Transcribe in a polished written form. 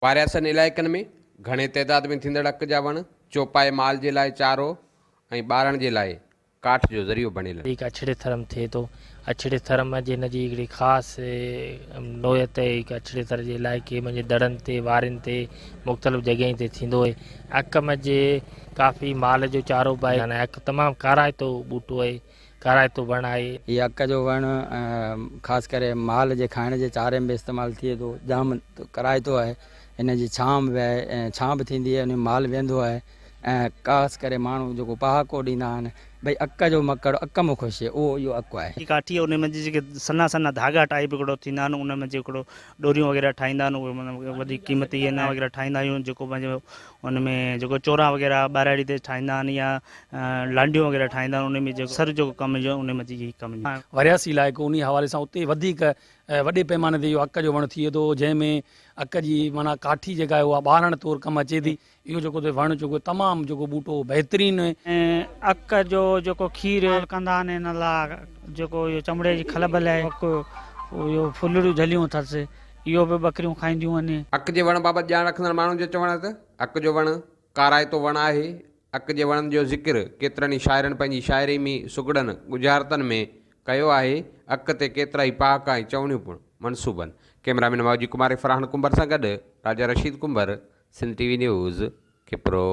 वारियासन इलाइक़नि में घणे तइदाद में थींदड़ अक जा वण चौपाए माल जे लाइ चारो ऐं ॿारण जे लाइ काठ जो ज़रियो बणियल आहिनि। हिकु अछड़े थरम थिए थो। अछड़े थरम जी हिनजी हिकिड़ी ख़ासि नोयत आहे। हिकु अछड़े थर जे इलाइक़े में दड़नि ते वारनि ते मुख़्तलिफ़ जॻहियुनि ते थींदो आहे। अक जे काफ़ी माल जो चारो बि आहे। अक तमामु काराइतो ॿूटो आहे, काराइतो वणु आहे। हीअ अक जो वणु ख़ासि करे माल जे खाइण जे चारे में इस्तेमालु थिए थो। जाम कराइतो आहे। हिन जी छांव बि आहे ऐं छांव बि थींदी आहे, उन माल वेंदो आहे। ऐं ख़ासि करे माण्हू जेको पहाको ॾींदा आहिनि भई अक जो मकड़ अक में ख़ुशि आहे, उहो इहो अकु आहे। काठी उन में जेके सन्हा सन्हा धागा टाइप हिकिड़ो थींदा आहिनि, उन में जेको डोरियूं वग़ैरह ठाहींदा आहिनि, उहे माना वधीक क़ीमती आहिनि वग़ैरह ठाहींदा आहियूं। जेको पंहिंजो उन में जेको चोरा वग़ैरह ॿाहिराड़ी ते ठाहींदा आहिनि या लांडियूं वग़ैरह ठाहींदा आहिनि, उन में जेको सर जो कमु जो उन में जी कमु वरियासी इलाइक़ो उन हवाले सां उते वधीक वॾे पैमाने ते इहो अक जो वणु थिए थो, जंहिंमें अक जी माना काठी जेका आहे उहा ॿारण तौरु कमु अचे थी। इहो जेको वणु जेको तमामु जेको ॿूटो बहितरीनु ऐं अक जो जेको खीरु कंदा आहिनि हिन लाइ जेको इहो चमड़े जी खलबल आहे, इहो फुलड़ियूं झलियूं अथसि, इहो बि ॿकरियूं खाईंदियूं आहिनि। अक जे वण बाबति ॼाण रखंदड़ माण्हुनि जो चवणु त अक जो वणु काराइतो वणु आहे। अक जे वणनि जो ज़िक्र केतिरनि ई शाइरनि पंहिंजी शाइरी में सुगड़नि गुजारतनि में कयो आहे। अक ते केतिरा ई पहाका ऐं चवणियूं पिणु मनसूबनि। कैमरामैन मौजी कुमार फरहान कुंबर सां गॾु राजा Rashid comber, Sindh TV news, खिपरो।